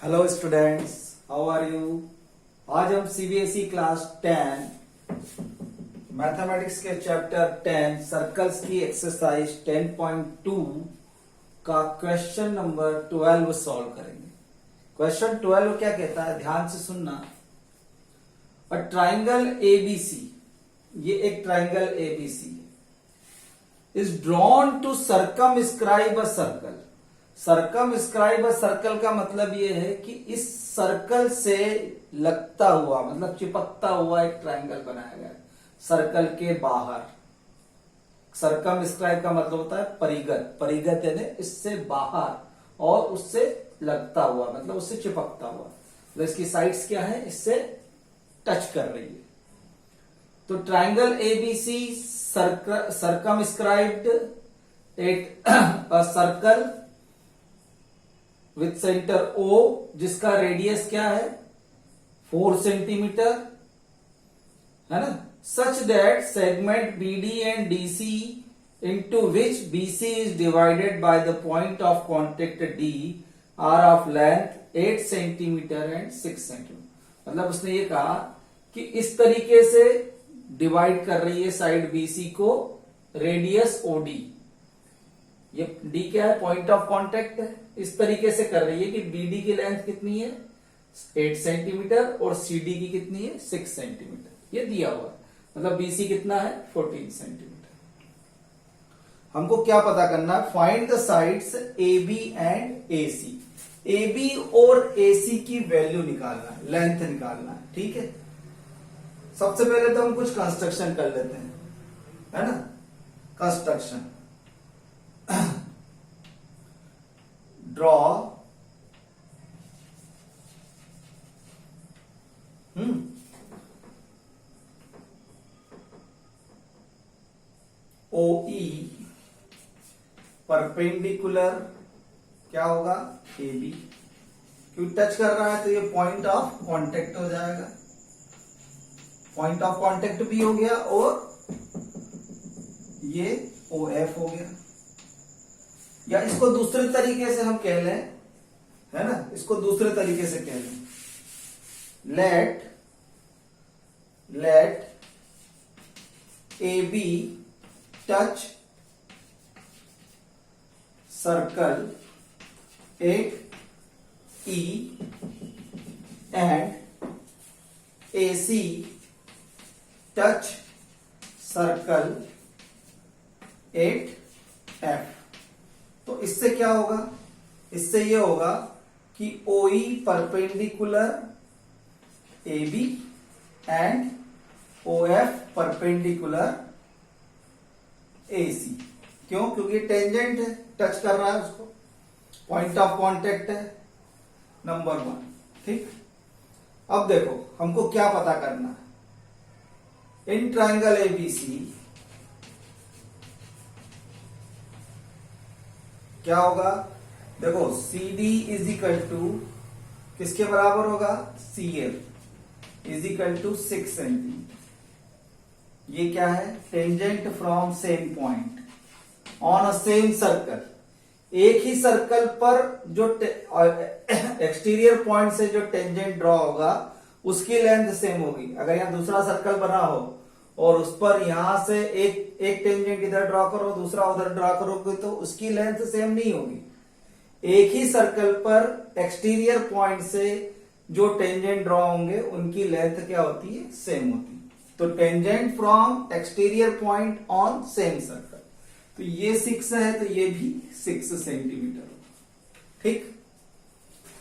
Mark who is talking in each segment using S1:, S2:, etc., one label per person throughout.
S1: Hello students, how are you. आज हम CBSE class 10 mathematics के चैप्टर 10 सर्कल्स की एक्सरसाइज 10.2 का क्वेश्चन नंबर 12 सॉल्व करेंगे। क्वेश्चन 12 क्या कहता है, ध्यान से सुनना। अ ट्राइंगल एबीसी, ये एक triangle ABC is drawn to circumscribe a circle. Circumscribe a circle का मतलब यह है कि इस सर्कल से लगता हुआ, मतलब चिपकता हुआ एक ट्राइंगल बनाया गया है सर्कल के बाहर। सर्कमस्क्राइब का मतलब होता है परिगत, परिगत यानी इससे बाहर और उससे लगता हुआ, मतलब उससे चिपकता हुआ। तो इसकी साइड्स क्या है, इससे टच कर रही है। तो triangle ABC circumscribed a circle with centre O, जिसका रेडियस क्या है 4 सेंटीमीटर, है ना। Such that segment BD and DC into which BC is divided by the point of contact D are of length 8 centimetre and 6 centimetre. मतलब उसने ये कहा कि इस तरीके से डिवाइड कर रही है साइड BC को रेडियस OD। ये D क्या है, पॉइंट ऑफ कांटेक्ट है। इस तरीके से कर रही है कि BD की लेंथ कितनी है 8 सेंटीमीटर और CD की कितनी है 6 सेंटीमीटर। ये दिया हुआ है, मतलब BC कितना है 14 सेंटीमीटर। हमको क्या पता करना है, find the sides AB and AC। AB और AC की वैल्यू निकालना है, लेंथ निकालना है, ठीक है। सबसे पहले तो हम कुछ कंस्ट्रक्शन कर लेते हैं, है ना। कंस्ट्रक्शन, ड्रॉ OE परपेंडिकुलर क्या होगा AB। क्यों टच कर रहा है तो ये पॉइंट ऑफ कांटेक्ट हो जाएगा, पॉइंट ऑफ कांटेक्ट भी हो गया और ये OF हो गया। या इसको दूसरे तरीके से हम कह लें, है ना, इसको दूसरे तरीके से कह लें, let AB touch circle 8E and AC touch circle 8F। तो इससे क्या होगा, इससे ये होगा कि OE perpendicular AB and OF perpendicular AC। क्यों, क्योंकि टेंजेंट है, टच कर रहा है उसको, पॉइंट ऑफ कांटेक्ट है, नंबर 1, ठीक। अब देखो हमको क्या पता करना है, इन ट्राइंगल ABC क्या होगा। देखो CD इज इक्वल टू किसके बराबर होगा, CF is equal to 6 centimetre. ये क्या है, tangent from same point on a same circle. एक ही सर्कल पर जो एक्सटीरियर पॉइंट से जो टेंजेंट ड्रॉ होगा उसकी लेंथ सेम होगी। अगर यहां दूसरा सर्कल बना हो और उस पर यहां से एक टेंजेंट इधर ड्रॉ करो, दूसरा उधर ड्रॉ करोगे तो उसकी लेंथ सेम नहीं होगी। एक ही सर्कल पर एक्सटीरियर पॉइंट से जो टेंजेंट ड्रॉ होंगे उनकी लेंथ क्या होती है, सेम होती है। तो tangent from exterior point on same circle, तो ये 6 है तो ये भी 6 सेंटीमीटर होगा, ठीक।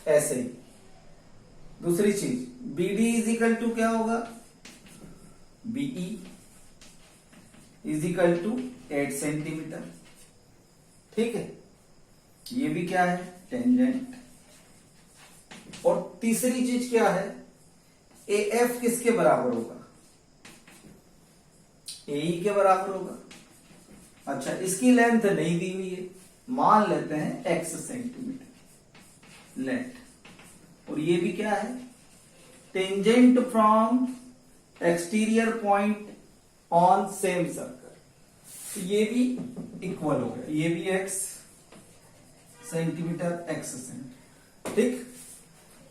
S1: ऐसे ही दूसरी चीज, BD इज इक्वल टू क्या होगा, BE is equal to 8 centimetre, ठीक है। ये भी क्या है, टेंजेंट। और तीसरी चीज क्या है, AF किसके बराबर होगा, AE के बराबर होगा। अच्छा, इसकी लेंथ नहीं दी हुई है, मान लेते हैं X सेंटीमीटर लेंथ। और ये भी क्या है, tangent from exterior point on same circle, तो ये भी इक्वल हो गया, ये भी X सेंटीमीटर, X सेंटीमीटर, ठीक।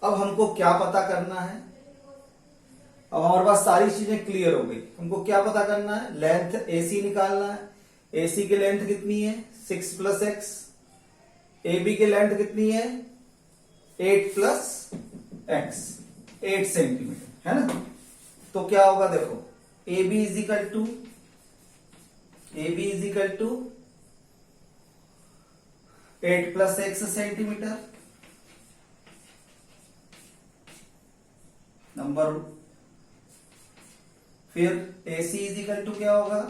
S1: अब हमको क्या पता करना है? अब हमारे पास सारी चीजें क्लियर हो गई। हमको क्या पता करना है? लेंथ AC निकालना है। AC की लेंथ कितनी है? 6 + x। AB की लेंथ कितनी है? 8 + x, 8 सेंटीमीटर, है ना? तो क्या होगा देखो, AB is equal to 8 + x centimetre, number. फिर AC इज इक्वल टू क्या होगा?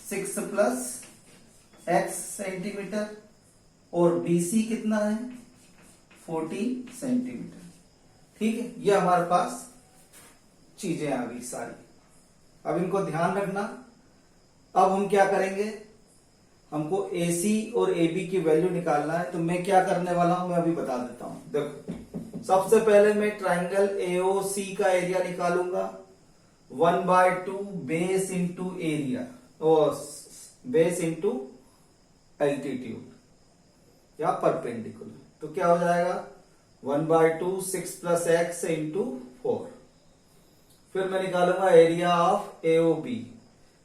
S1: 6 + x सेंटीमीटर, और BC कितना है? 14 सेंटीमीटर। ठीक है, ये हमारे पास चीजें आ गई सारी। अब इनको ध्यान रखना। अब हम क्या करेंगे? हमको AC और AB की वैल्यू निकालना है। तो मैं क्या करने वाला हूं, मैं अभी बता देता हूं। देखो, सबसे पहले मैं ट्राइंगल AOC का एरिया निकालूंगा। 1/2 बेस इंटू एरिया, और बेस इंटू एल्टीट्यूड या परपेंडिकुलर। तो क्या हो जाएगा? 1/2 6 + x इंटू 4। फिर मैं निकालूंगा area of AOB,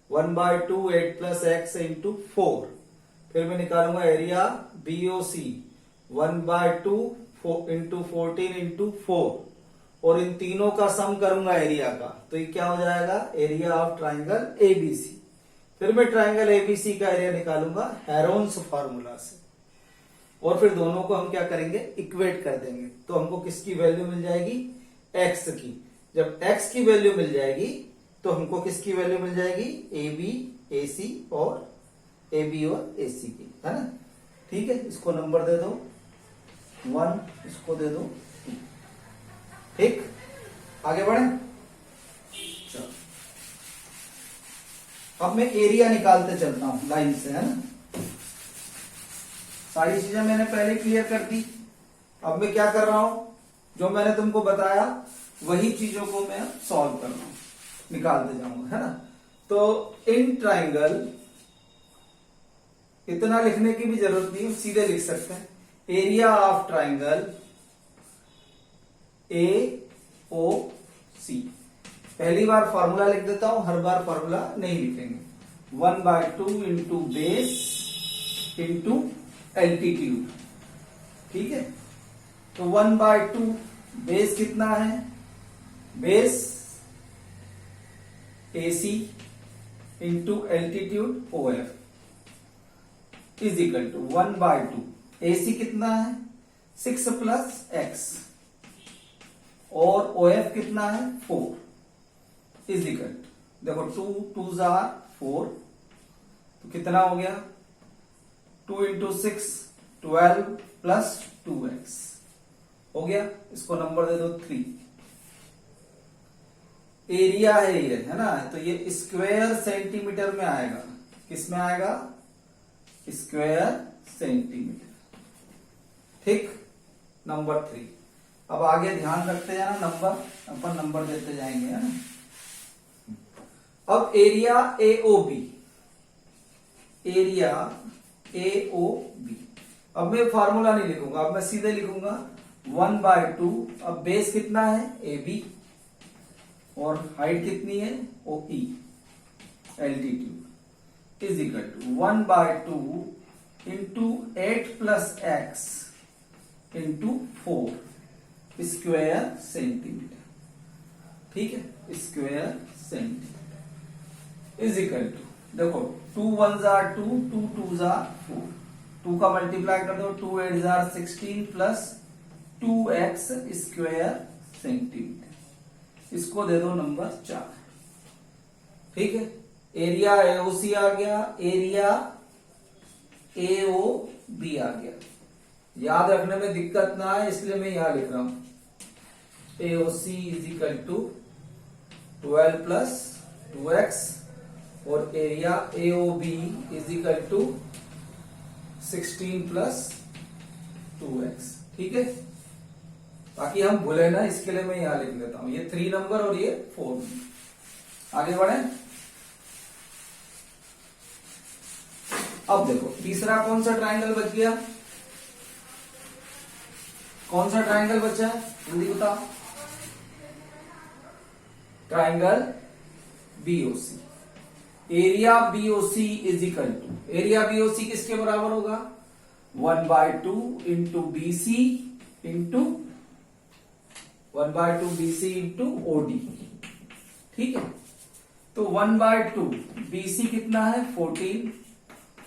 S1: 1/2 8 + x into 4। फिर मैं निकालूंगा एरिया BOC, 1/2 इंटू 14 इंटू 4, और इन तीनों का सम करूंगा एरिया का। तो ये क्या हो जाएगा? Area of triangle ABC। फिर मैं ट्राइंगल ABC का एरिया निकालूंगा हेरोन्स फार्मूला से, और फिर दोनों को हम क्या करेंगे? इक्वेट कर देंगे। तो हमको किसकी वैल्यू मिल जाएगी? x की। जब x की वैल्यू मिल जाएगी तो हमको किसकी वैल्यू मिल जाएगी? AB, AC और AB और AC की, है ना? ठीक है, इसको नंबर दे दो 1, इसको दे दो 2। ठीक, आगे बढ़े। चलो, अब मैं एरिया निकालते चलता हूं लाइन से, है ना? सारी चीजें मैंने पहले क्लियर कर दी। अब मैं क्या कर रहा हूं? जो मैंने तुमको बताया वही चीजों को मैं सॉल्व कर रहा हूं, निकालते जाऊंगा, है ना? तो इन ट्राइंगल, इतना लिखने की भी जरूरत नहीं है, सीधे लिख सकते हैं। Area of triangle AOC। पहली बार फॉर्मूला लिख देता हूं, हर बार फॉर्मूला नहीं लिखेंगे। 1/2 इंटू बेस इंटू एल्टीट्यूड। ठीक है, तो 1/2 बेस कितना है? Base AC into altitude OF is equal to 1/2। AC कितना है? 6 + x, और OF कितना है? 4 इज इक्वल टू, देखो 2 2s are 4, तो कितना हो गया? 2 इंटू 6 12 + 2x हो गया। इसको नंबर दे दो 3। एरिया है ये, है ना? तो ये स्क्वायर सेंटीमीटर में आएगा। किस में आएगा? Square centimetre. ठीक, नंबर 3। अब आगे ध्यान रखते जाना, नंबर अपन नंबर देते जाएंगे, है ना? अब एरिया AOB, एरिया AOB। अब मैं फार्मूला नहीं लिखूंगा, अब मैं सीधे लिखूंगा 1/2। अब बेस कितना है? AB, और हाइट कितनी है? OE, altitude is equal to 1/2 into 8 + x into 4 square centimetre. ठीक है, square centimetre is equal to, देखो 2 1s are 2, 2 2s are 4, 2 का मल्टीप्लाई कर दो, 2 8s are 16 plus 2x square centimetre. इसको दे दो नंबर 4। ठीक है, एरिया AOC आ गया, एरिया AOB आ गया। याद रखने में दिक्कत ना है इसलिए मैं यहां लिख रहा हूं। AOC is equal to 12 + 2x, और area AOB is equal to 16 + 2x। ठीक है, बाकी हम भूले ना, इसके लिए मैं यहां लिख लेता हूं। ये 3 नंबर और ये 4 नंबर। आगे बढ़े। अब देखो तीसरा कौन सा ट्राइंगल बच गया? कौन सा ट्राइंगल बचा है जल्दी बताओ? Triangle BOC. Area BOC is equal to, area BOC किसके बराबर होगा? 1/2 into BC into 1/2 BC into OD. ठीक है, तो 1/2 बीसी कितना है 14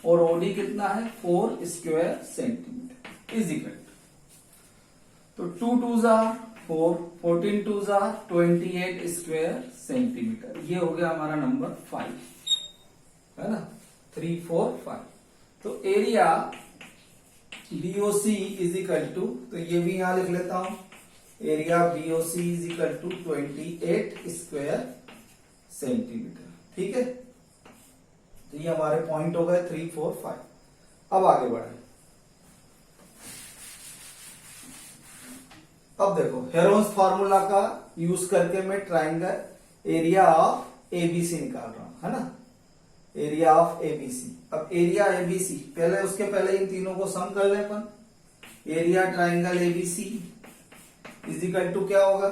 S1: और ओडी कितना है 4 स्क्वायर सेंटीमीटर इज इक्वल तो 2 2 जार 4, 14 2 जार 28 स्क्वायर सेंटीमीटर। ये हो गया हमारा नंबर 5, है ना, 3 4 5। तो area BOC is equal to, तो ये भी यहां लिख लेता हूं, area BOC is equal to 28 square centimetre. ठीक है, तो ये हमारे पॉइंट हो गए 3 4 5। अब आगे बढ़े। अब देखो हेरोन्स फार्मूला का यूज करके मैं ट्राइंगल एरिया ऑफ एबीसी निकाल रहा हूं, है ना, एरिया ऑफ एबीसी। अब एरिया एबीसी पहले, उसके पहले इन तीनों को सम कर ले अपन। Area triangle ABC is equal to क्या होगा?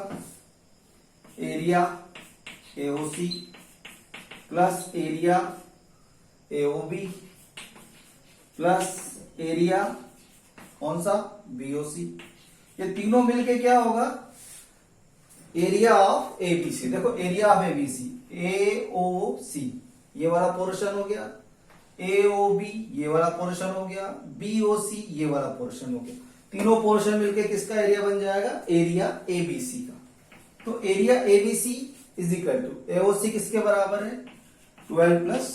S1: Area AOC plus area AOB plus area कौन सा बीओसी। ये तीनों मिलके क्या होगा? Area of ABC. देखो एरिया ऑफ एबीसी, एओसी ये वाला पोर्शन हो गया, एओबी ये वाला पोर्शन हो गया, बीओसी ये वाला पोर्शन हो गया। तीनों पोर्शन मिलके किसका एरिया बन जाएगा? एरिया एबीसी का। तो area ABC is equal to AOC किसके बराबर है? 12 प्लस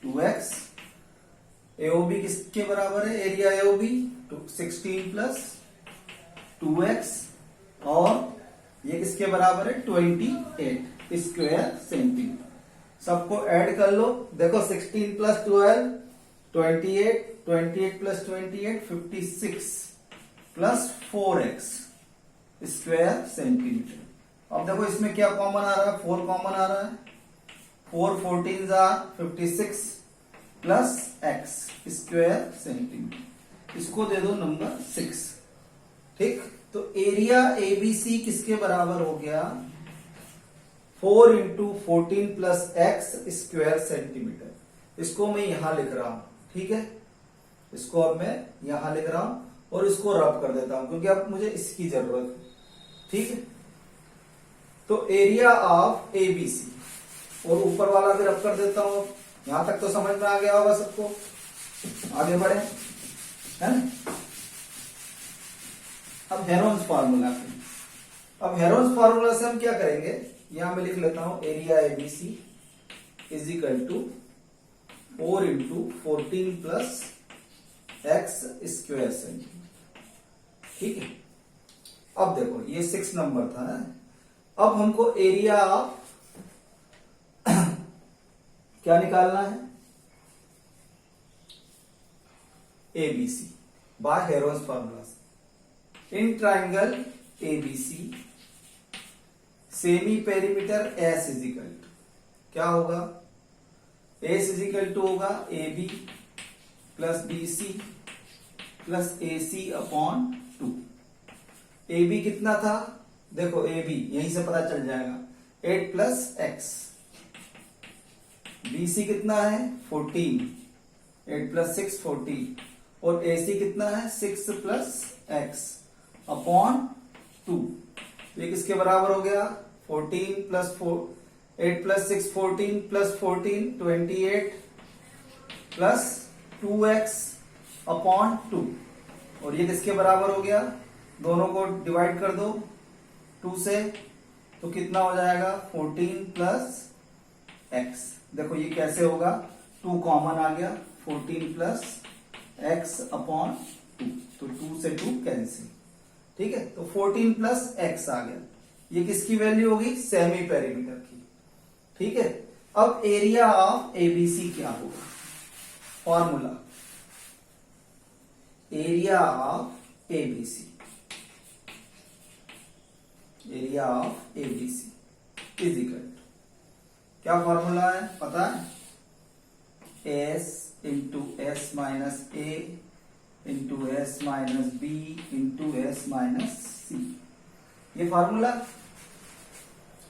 S1: 2x। एओबी किसके बराबर है? Area AOB 16 plus 2x। और ये किसके बराबर है? 28 स्क्वायर सेंटीमीटर। सबको ऐड कर लो। देखो 16 plus 12 28, 28 plus 28 56 plus 4x square centimetre. अब देखो इसमें क्या कॉमन आ रहा है? 4 कॉमन आ रहा है। 4 14 56 प्लस x स्क्वायर सेंटीमीटर। इसको दे दो नंबर 6। ठीक, तो एरिया एबीसी किसके बराबर हो गया? 4 into 14 plus x square centimetre. इसको मैं यहां लिख रहा हूं, ठीक है, इसको अब मैं यहां लिख रहा हूं और इसको रब कर देता हूं क्योंकि अब मुझे इसकी जरूरत है। ठीक है, तो एरिया ऑफ एबीसी और ऊपर वाला भी रब कर देता हूं। यहां तक तो समझ में आ गया होगा सबको। आगे बढ़े, है ना। अब हेरोन्स फार्मूला, अब हेरोन्स फार्मूला से हम क्या करेंगे? यहां मैं लिख लेता हूं area ABC is equal to 4 into 14 plus x square centimetre. ठीक है, अब देखो ये 6 नंबर था ना। अब हमको एरिया ऑफ क्या निकालना है? एबीसी बाय हेरोन्स फार्मूला से। In triangle ABC semi perimeter s is equal to क्या होगा? एस इज इक्वल टू होगा A B plus B C plus A C upon 2। A B कितना था? देखो ए बी यहीं से पता चल जाएगा, 8 प्लस एक्स। बी सी कितना है? 14, 8 प्लस 6 14। और ए सी कितना है? 6 प्लस एक्स अपॉन 2। ये किसके बराबर हो गया? 14 plus 4, 8 plus 6 14 plus 14 28 plus 2x upon 2। और ये किसके बराबर हो गया? दोनों को डिवाइड कर दो 2 से, तो कितना हो जाएगा? 14 प्लस x। देखो ये कैसे होगा? 2 कॉमन आ गया, 14 प्लस x अपॉन 2, तो 2 से 2 कैंसिल। ठीक है, तो 14 प्लस x आ गया। ये किसकी वैल्यू होगी? सेमी पेरीमीटर की। ठीक है, अब एरिया ऑफ एबीसी क्या होगा? Formula area of ABC, area of ABC is equal to क्या फॉर्मूला है पता है? S into s minus a into s minus b into s minus c. ये फार्मूला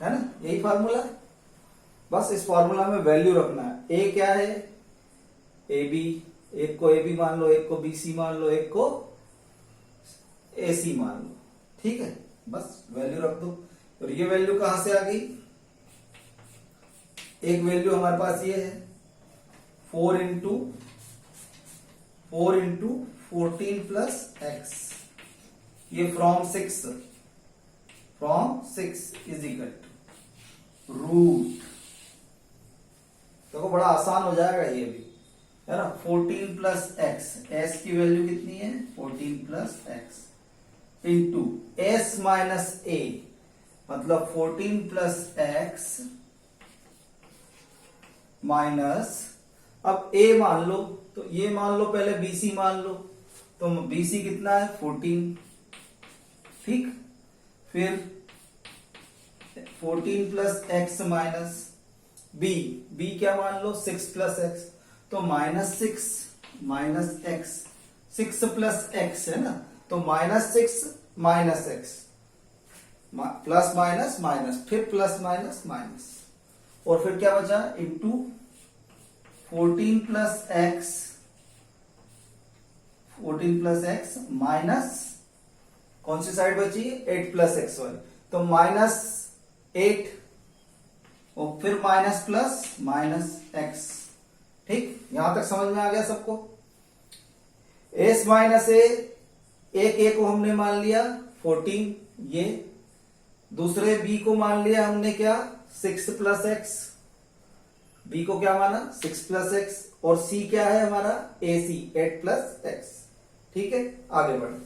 S1: है ना, यही फार्मूला। बस इस फार्मूला में वैल्यू रखना है। ए क्या है, ए बी, एक को ए बी मान लो, एक को बी सी मान लो, एक को ए सी मान लो। ठीक है, बस वैल्यू रख दो। और ये वैल्यू कहां से आ गई, एक वैल्यू हमारे पास ये है 4 इंटू 14 प्लस एक्स, ये from 6 is equal to root. देखो बड़ा आसान हो जाएगा ये भी, है ना। 14 प्लस एक्स, एस की वैल्यू कितनी है 14 plus x into s minus a, मतलब 14 प्लस एक्स माइनस, अब ए मान लो तो ये मान लो, पहले बीसी मान लो, तो बीसी कितना है 14, ठीक। फिर 14 प्लस एक्स माइनस बी क्या मान लो 6 प्लस एक्स, तो -6 माइनस एक्स, 6 प्लस एक्स है ना, तो -6 minus x, plus minus minus, फिर प्लस माइनस माइनस, और फिर क्या बचा इंटू 14 प्लस एक्स माइनस, कौन सी साइड बची 8 प्लस एक्स वाली, तो -8 और फिर माइनस प्लस माइनस एक्स। ठीक, यहां तक समझ में आ गया सबको। एस माइनस ए को हमने मान लिया 14, ये दूसरे बी को मान लिया हमने क्या 6 प्लस एक्स, बी को क्या माना 6 प्लस एक्स, और सी क्या है हमारा ए सी 8 प्लस एक्स। ठीक है, आगे बढ़े।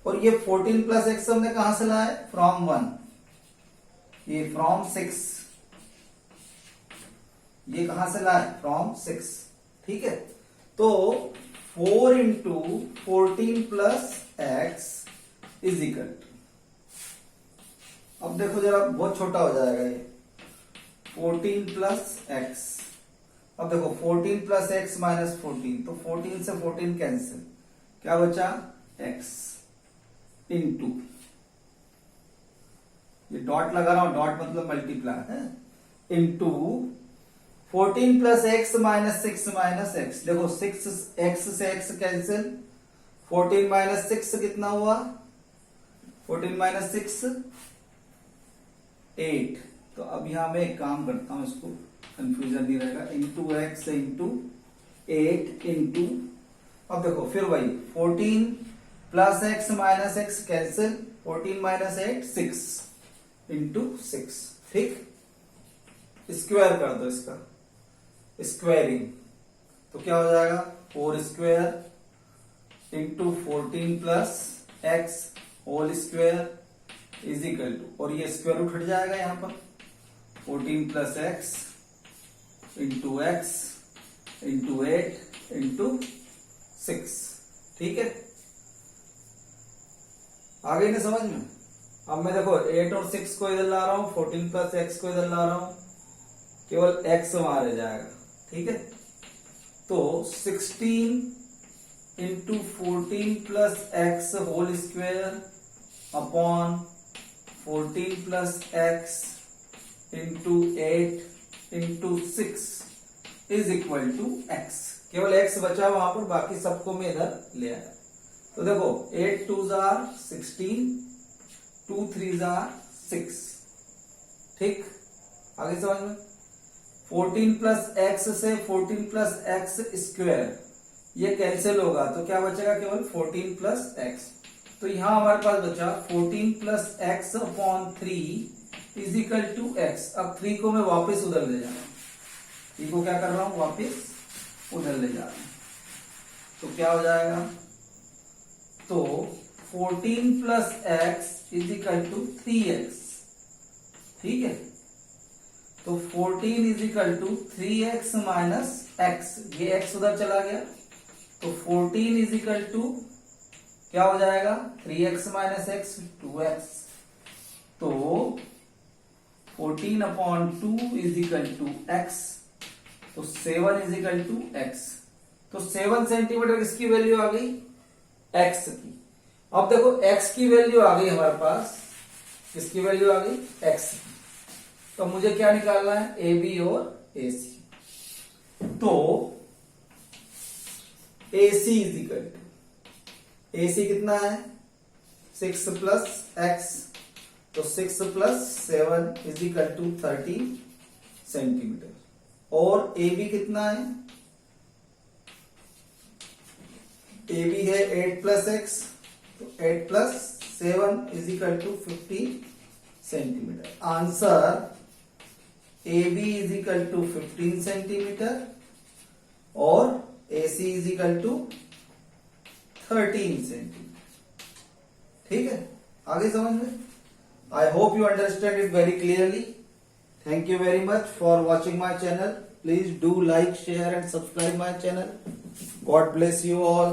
S1: और ये 14 प्लस एक्स हमने कहां से लाया है फ्रॉम 1, ये फ्रॉम 6, ये कहां से लाया फ्रॉम 6। ठीक है, तो 4 into 14 plus x is equal to, अब देखो जरा बहुत छोटा हो जाएगा ये 14 प्लस एक्स, अब देखो 14 प्लस एक्स माइनस 14, तो 14 से 14 कैंसिल, क्या बचा एक्स इंटू, ये डॉट लगा रहा हूं, डॉट मतलब मल्टीप्लाई है, into 14 plus x minus 6 minus x, देखो 6 एक्स से एक्स कैंसिल, 14 माइनस 6 कितना हुआ 14 माइनस 6 8, तो अब यहां मैं एक काम करता हूं, इसको कंफ्यूजन नहीं रहेगा, इंटू एक्स इंटू 8 इंटू, अब देखो फिर वही 14 plus x minus x cancel, 14 minus 8 6 into 6। ठीक, स्क्वायर कर दो इसका, स्क्वायरिंग, तो क्या हो जाएगा 4 square into 14 plus x whole square is equal to, और ये स्क्वायर रूट हट जाएगा यहां पर 14 प्लस एक्स इंटू 8 इंटू 6। ठीक है, आगे नहीं समझ में। अब मैं देखो 8 और 6 को इधर ला रहा हूं, 14 प्लस एक्स को इधर ला रहा हूं, केवल एक्स वहां रह जाएगा। ठीक है, तो 16 into 14 plus x whole square upon 14 plus x into 8 into 6 is equal to x, केवल एक्स बचा वहां पर, बाकी सबको मैं इधर ले आया। तो देखो 8 2 जार 16, 2 3 जार 6। ठीक, आगे समझ में। 14 प्लस एक्स से 14 प्लस एक्स स्क्वायर ये कैंसिल होगा, तो क्या बचेगा केवल 14 प्लस एक्स, तो यहां हमारे पास बचा 14 plus x upon 3 is equal to x. अब 3 को मैं वापस उधर ले जा रहा हूं, 3 को क्या कर रहा हूं वापस उधर ले जा रहा हूं, तो क्या हो जाएगा, तो 14 plus x is equal to 3x। ठीक है, तो 14 is equal to 3x minus x, ये x उधर चला गया, तो 14 इज इक्वल टू क्या हो जाएगा 3x माइनस एक्स 2x, तो 14/2 इज इक्वल टू एक्स, तो 7 इज इक्वल टू एक्स। तो 7 सेंटीमीटर किसकी वैल्यू आ गई, एक्स की। अब देखो एक्स की वैल्यू आ गई हमारे पास, किसकी वैल्यू आ गई, एक्स की। तो मुझे क्या निकालना है, ए बी और ए सी। तो A C is equal to, A C कितना है 6 प्लस एक्स, तो 6 plus 7 is equal to 13 centimetre. और ए बी कितना है, ए बी है 8 प्लस एक्स, तो 8 plus 7 is equal to 15 centimetre. Answer A B is equal to 15 centimetre और A C is equal to 13 centimetre. ठीक है, आगे समझ में। I hope you understand it very clearly. Thank you very much for watching my channel. Please do like, share and subscribe my channel. God bless you all.